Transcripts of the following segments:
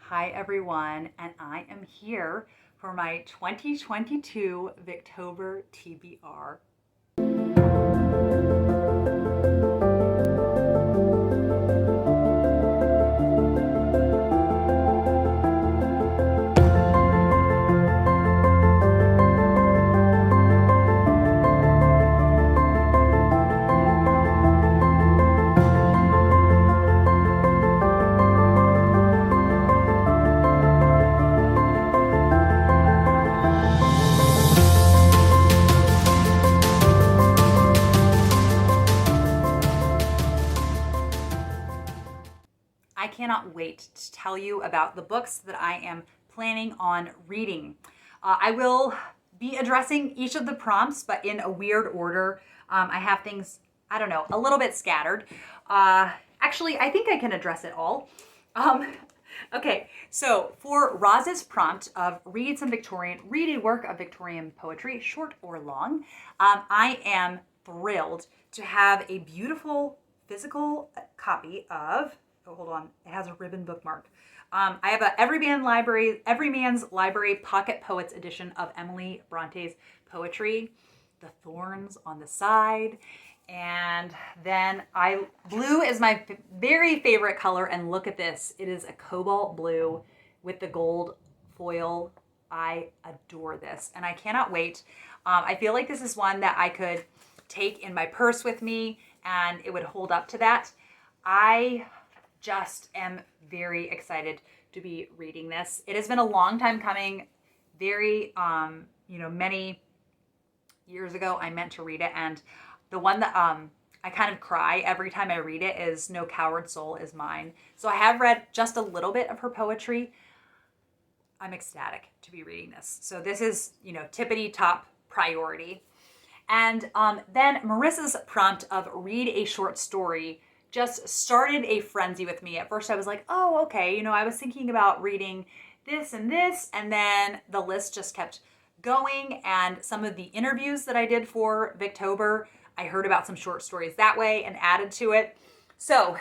Hi everyone, and I am here for my 2022 Victober TBR. I cannot wait to tell you about the books that I am planning on reading. I will be addressing each of the prompts, but in a weird order. I have things, I don't know, a little bit scattered. Actually, I think I can address it all. Okay, so for Roz's prompt of read a work of Victorian poetry, short or long, I am thrilled to have a beautiful physical copy of, oh, hold on, it has a ribbon bookmark. I have a Everyman's Library Pocket Poets edition of Emily Bronte's poetry, The Thorns on the Side. And then blue is my very favorite color, and look at this. It is a cobalt blue with the gold foil. I adore this, and I cannot wait. I feel like this is one that I could take in my purse with me, and it would hold up to that. I just am very excited to be reading this. It has been a long time coming. Very, many years ago, I meant to read it, and the one that I kind of cry every time I read it is No Coward Soul Is Mine. So I have read just a little bit of her poetry. I'm ecstatic to be reading this. So this is, tippity top priority. And then Marissa's prompt of read a short story just started a frenzy with me. At first I was like, oh, okay. I was thinking about reading this, and then the list just kept going. And some of the interviews that I did for Victober, I heard about some short stories that way and added to it. So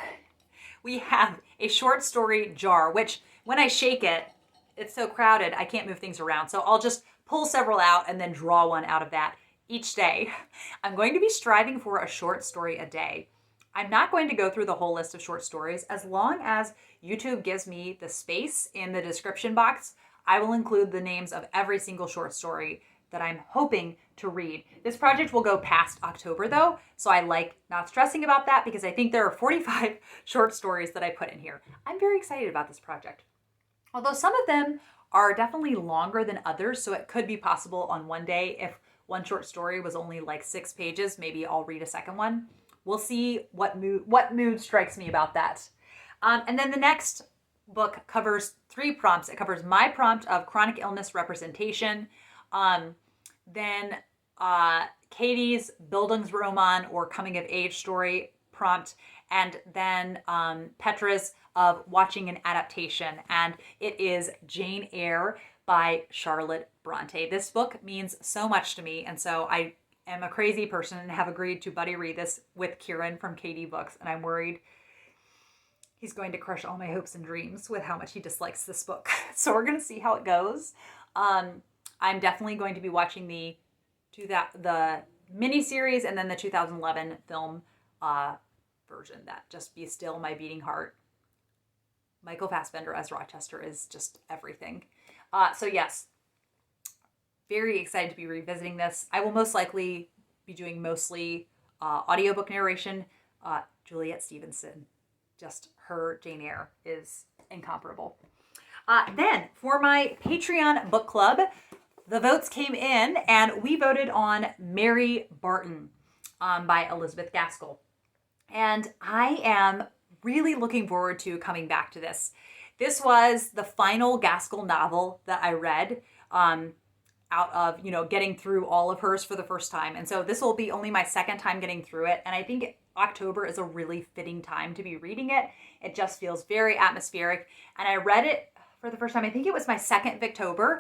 we have a short story jar, which when I shake it, it's so crowded, I can't move things around. So I'll just pull several out and then draw one out of that each day. I'm going to be striving for a short story a day. I'm not going to go through the whole list of short stories. As long as YouTube gives me the space in the description box, I will include the names of every single short story that I'm hoping to read. This project will go past October though, so I like not stressing about that because I think there are 45 short stories that I put in here. I'm very excited about this project. Although some of them are definitely longer than others, so it could be possible on one day if one short story was only like 6 pages, maybe I'll read a second one. We'll see what mood strikes me about that. And then the next book covers 3 prompts. It covers my prompt of chronic illness representation, then Katie's Bildungsroman or coming of age story prompt, and then Petra's of watching an adaptation. And it is Jane Eyre by Charlotte Bronte. This book means so much to me, and so I am a crazy person and have agreed to buddy read this with Kieran from Katie Books, and I'm worried he's going to crush all my hopes and dreams with how much he dislikes this book. So we're going to see how it goes. I'm definitely going to be watching the miniseries and then the 2011 film version. That Just Be Still, My Beating Heart. Michael Fassbender as Rochester is just everything. So yes, very excited to be revisiting this. I will most likely be doing mostly audiobook narration. Juliet Stevenson, just her Jane Eyre is incomparable. Then for my Patreon book club, the votes came in and we voted on Mary Barton by Elizabeth Gaskell. And I am really looking forward to coming back to this. This was the final Gaskell novel that I read out of, getting through all of hers for the first time. And so this will be only my second time getting through it. And I think October is a really fitting time to be reading it. It just feels very atmospheric. And I read it for the first time. I think it was my second Victober.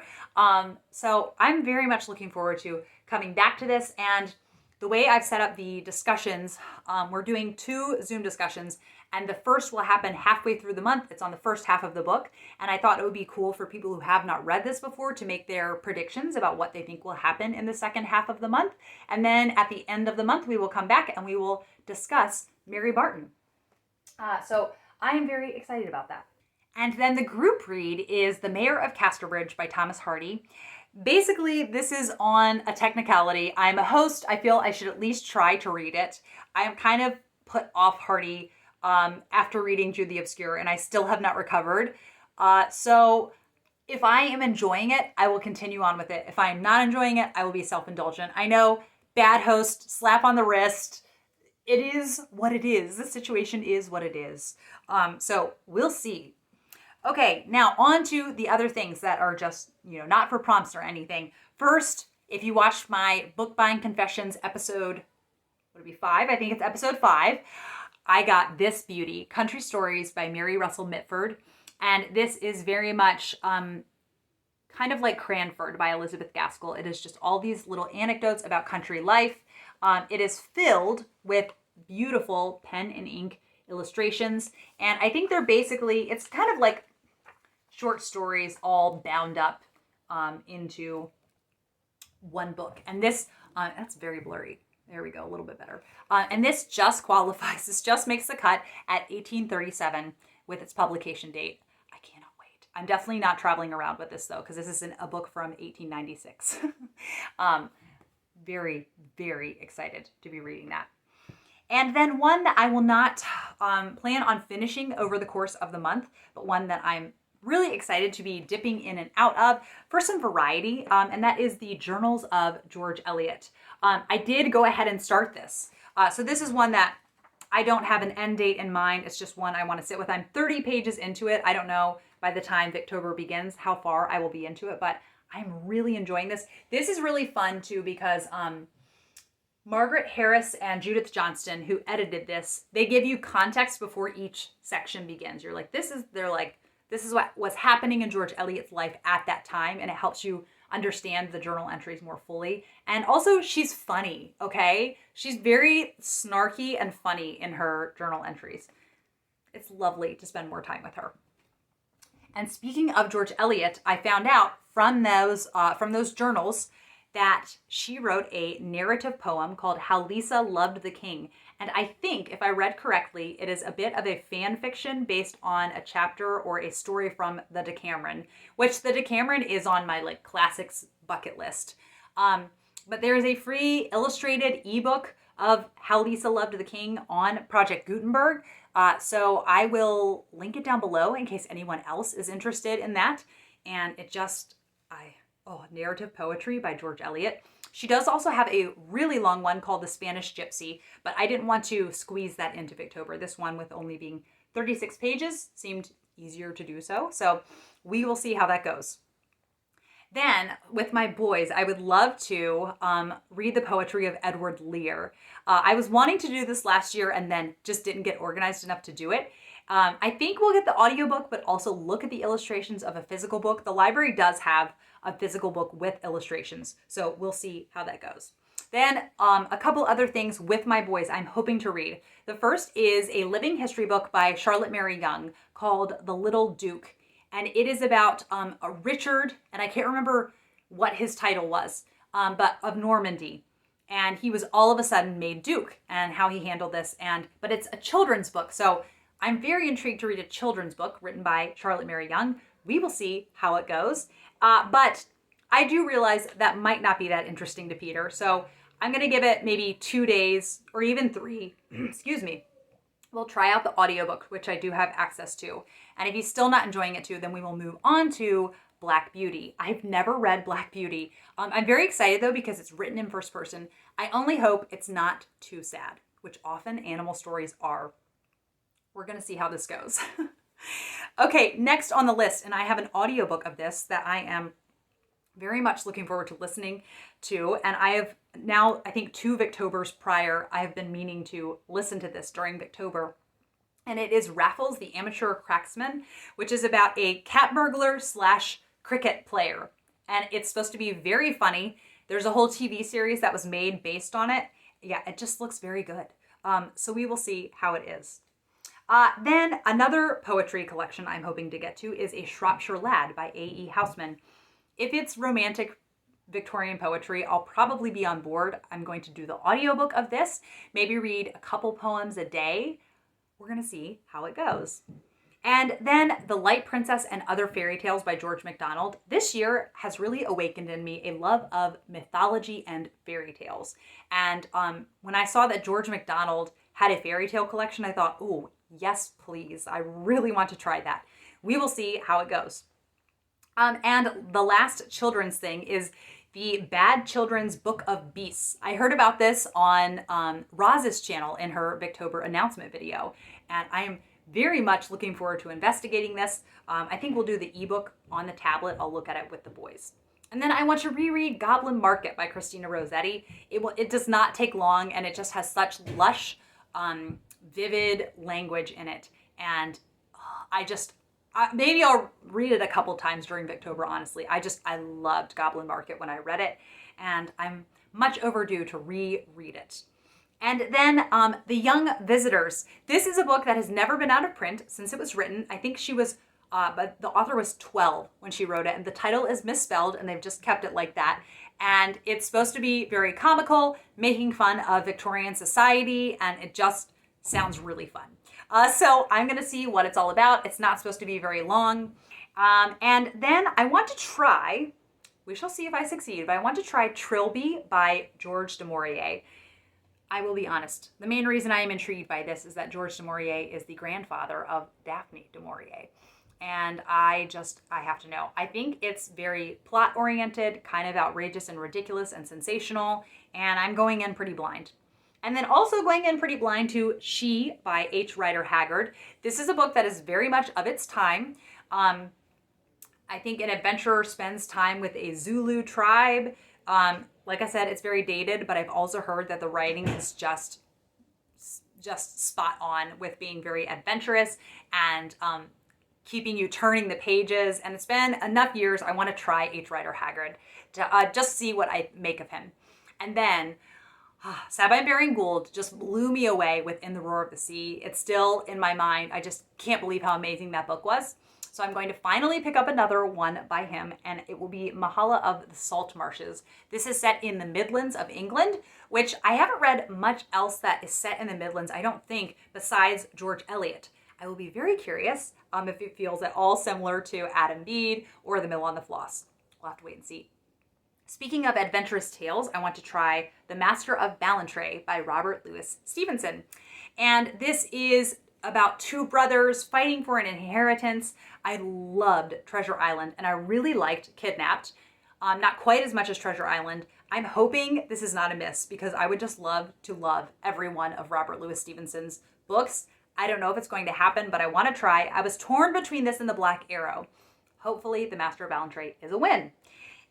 So I'm very much looking forward to coming back to this. And the way I've set up the discussions, we're doing 2 Zoom discussions, And the first will happen halfway through the month. It's on the first half of the book. And I thought it would be cool for people who have not read this before to make their predictions about what they think will happen in the second half of the month. And then at the end of the month, we will come back and we will discuss Mary Barton. So I am very excited about that. And then the group read is The Mayor of Casterbridge by Thomas Hardy. Basically, this is on a technicality. I'm a host. I feel I should at least try to read it. I am kind of put off Hardy after reading Jude the Obscure, and I still have not recovered. So if I am enjoying it, I will continue on with it. If I am not enjoying it, I will be self-indulgent. I know, bad host, slap on the wrist. It is what it is. The situation is what it is. So we'll see. Okay, now on to the other things that are just, not for prompts or anything. First, if you watched my book buying confessions episode, would it be 5? I think it's episode 5. I got this beauty, Country Stories by Mary Russell Mitford. And this is very much kind of like Cranford by Elizabeth Gaskell. It is just all these little anecdotes about country life. It is filled with beautiful pen and ink illustrations. And I think they're basically, it's kind of like short stories all bound up into one book. And this, that's very blurry. There we go, a little bit better. And this just qualifies, this just makes the cut at 1837 with its publication date. I cannot wait. I'm definitely not traveling around with this though, because this is a book from 1896. Very, very excited to be reading that. And then one that I will not plan on finishing over the course of the month, but one that I'm really excited to be dipping in and out of for some variety, and that is the Journals of George Eliot. I did go ahead and start this. So this is one that I don't have an end date in mind. It's just one I want to sit with. I'm 30 pages into it. I don't know by the time Victober begins how far I will be into it, but I'm really enjoying this. This is really fun too because Margaret Harris and Judith Johnston, who edited this, they give you context before each section begins. You're like, this is what was happening in George Eliot's life at that time, and it helps you understand the journal entries more fully. And also, she's funny, okay? She's very snarky and funny in her journal entries. It's lovely to spend more time with her. And speaking of George Eliot, I found out from those journals that she wrote a narrative poem called How Lisa Loved the King. And I think, if I read correctly, it is a bit of a fan fiction based on a chapter or a story from the Decameron, which the Decameron is on my classics bucket list. But there is a free illustrated ebook of How Lisa Loved the King on Project Gutenberg. So I will link it down below in case anyone else is interested in that. And it just, narrative poetry by George Eliot. She does also have a really long one called The Spanish Gypsy, but I didn't want to squeeze that into Victober. This one, with only being 36 pages, seemed easier to do so. So we will see how that goes. Then, with my boys, I would love to read the poetry of Edward Lear. I was wanting to do this last year and then just didn't get organized enough to do it. I think we'll get the audiobook, but also look at the illustrations of a physical book. The library does have a physical book with illustrations, so we'll see how that goes. Then a couple other things with my boys I'm hoping to read. The first is a living history book by Charlotte Mary Yonge called The Little Duke. And it is about a Richard, and I can't remember what his title was, but of Normandy. And he was all of a sudden made Duke, and how he handled this. But it's a children's book, so I'm very intrigued to read a children's book written by Charlotte Mary Yonge. We will see how it goes. But I do realize that might not be that interesting to Peter, so I'm going to give it maybe 2 days or even 3. Excuse me. We'll try out the audiobook, which I do have access to. And if he's still not enjoying it too, then we will move on to Black Beauty. I've never read Black Beauty. I'm very excited though because it's written in first person. I only hope it's not too sad, which often animal stories are. We're going to see how this goes. Okay, next on the list, and I have an audiobook of this that I am very much looking forward to listening to. And I have now, I think 2 Victobers prior, I have been meaning to listen to this during Victober. And it is Raffles the Amateur Cracksman, which is about a cat burglar / cricket player. And it's supposed to be very funny. There's a whole TV series that was made based on it. Yeah, it just looks very good. So we will see how it is. Then another poetry collection I'm hoping to get to is A Shropshire Lad by A.E. Houseman. If it's romantic Victorian poetry, I'll probably be on board. I'm going to do the audiobook of this, maybe read a couple poems a day. We're going to see how it goes. And then The Light Princess and Other Fairy Tales by George MacDonald. This year has really awakened in me a love of mythology and fairy tales. And when I saw that George MacDonald had a fairy tale collection, I thought, oh, yes, please. I really want to try that. We will see how it goes. And the last children's thing is the Bad Children's Book of Beasts. I heard about this on Roz's channel in her Victober announcement video. And I am very much looking forward to investigating this. I think we'll do the ebook on the tablet. I'll look at it with the boys. And then I want to reread Goblin Market by Christina Rossetti. It does not take long, and it just has such lush, vivid language in it. And maybe I'll read it a couple times during Victober, honestly. I loved Goblin Market when I read it, and I'm much overdue to reread it. And then The Young Visitors. This is a book that has never been out of print since it was written. I think but the author was 12 when she wrote it, and the title is misspelled, and they've just kept it like that. And it's supposed to be very comical, making fun of Victorian society, and it just sounds really fun. So I'm going to see what it's all about. It's not supposed to be very long. And then I want to try, we shall see if I succeed, but I want to try Trilby by George de Maurier. I will be honest. The main reason I am intrigued by this is that George de Maurier is the grandfather of Daphne du Maurier. And I have to know. I think it's very plot-oriented, kind of outrageous and ridiculous and sensational, and I'm going in pretty blind. And then also going in pretty blind to She by H. Rider Haggard. This is a book that is very much of its time. I think an adventurer spends time with a Zulu tribe. Like I said, it's very dated, but I've also heard that the writing is just spot on with being very adventurous and keeping you turning the pages. And it's been enough years. I want to try H. Rider Haggard to just see what I make of him. And then Sabine Baring Gould just blew me away with In the Roar of the Sea. It's still in my mind. I just can't believe how amazing that book was. So I'm going to finally pick up another one by him, and it will be Mehalah of the Salt Marshes. This is set in the Midlands of England, which I haven't read much else that is set in the Midlands, I don't think, besides George Eliot. I will be very curious if it feels at all similar to Adam Bede or The Mill on the Floss. We'll have to wait and see. Speaking of adventurous tales, I want to try The Master of Ballantrae by Robert Louis Stevenson. And this is about two brothers fighting for an inheritance. I loved Treasure Island, and I really liked Kidnapped. Not quite as much as Treasure Island. I'm hoping this is not a miss, because I would just love to love every one of Robert Louis Stevenson's books. I don't know if it's going to happen, but I want to try. I was torn between this and The Black Arrow. Hopefully The Master of Ballantrae is a win.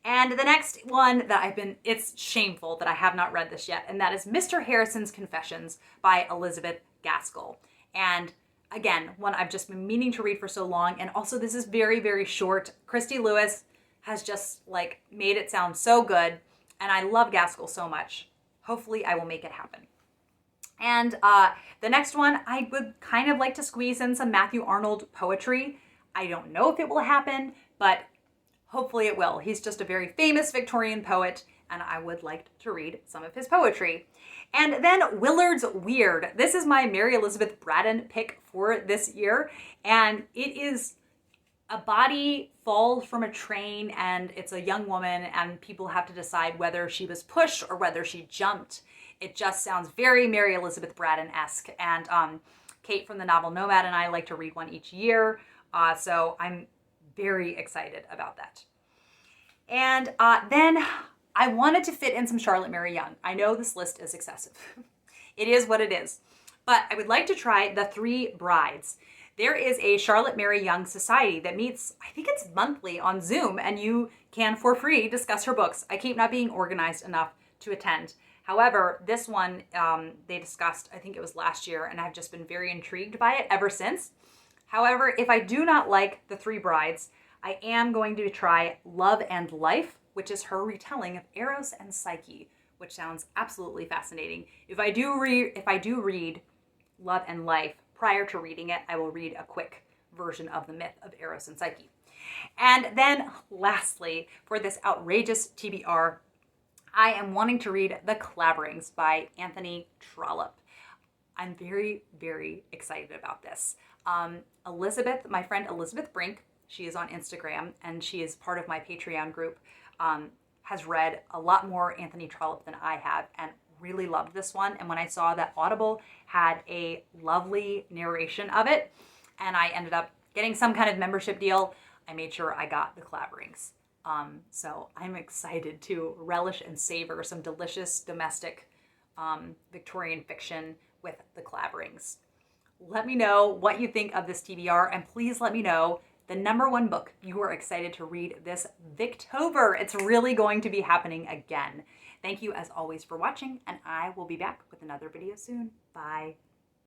And the next one that it's shameful that I have not read this yet, and that is Mr. Harrison's Confessions by Elizabeth Gaskell. And again, one I've just been meaning to read for so long. And also this is very, very short. Christy Lewis has just made it sound so good. And I love Gaskell so much. Hopefully I will make it happen. And the next one, I would kind of like to squeeze in some Matthew Arnold poetry. I don't know if it will happen, but hopefully it will. He's just a very famous Victorian poet, and I would like to read some of his poetry. And then Willard's Weird. This is my Mary Elizabeth Braddon pick for this year, and it is a body falls from a train, and it's a young woman, and people have to decide whether she was pushed or whether she jumped. It just sounds very Mary Elizabeth Braddon-esque, and Kate from the novel Nomad and I like to read one each year, so I'm very excited about that. And then I wanted to fit in some Charlotte Mary Yonge. I know this list is excessive. It is what it is. But I would like to try The Three Brides. There is a Charlotte Mary Yonge society that meets, I think it's monthly on Zoom, and you can, for free, discuss her books. I keep not being organized enough to attend. However, this one they discussed, I think it was last year, and I've just been very intrigued by it ever since. However, if I do not like The Three Brides, I am going to try Love and Life, which is her retelling of Eros and Psyche, which sounds absolutely fascinating. If I do read Love and Life, prior to reading it, I will read a quick version of the myth of Eros and Psyche. And then lastly, for this outrageous TBR, I am wanting to read The Claverings by Anthony Trollope. I'm very, very excited about this. Elizabeth, my friend Elizabeth Brink, she is on Instagram and she is part of my Patreon group, has read a lot more Anthony Trollope than I have and really loved this one. And when I saw that Audible had a lovely narration of it, and I ended up getting some kind of membership deal, I made sure I got The Claverings. So I'm excited to relish and savor some delicious domestic Victorian fiction with The Claverings. Let me know what you think of this TBR, and please let me know the #1 book you are excited to read this Victober. It's really going to be happening again. Thank you as always for watching, and I will be back with another video soon. Bye.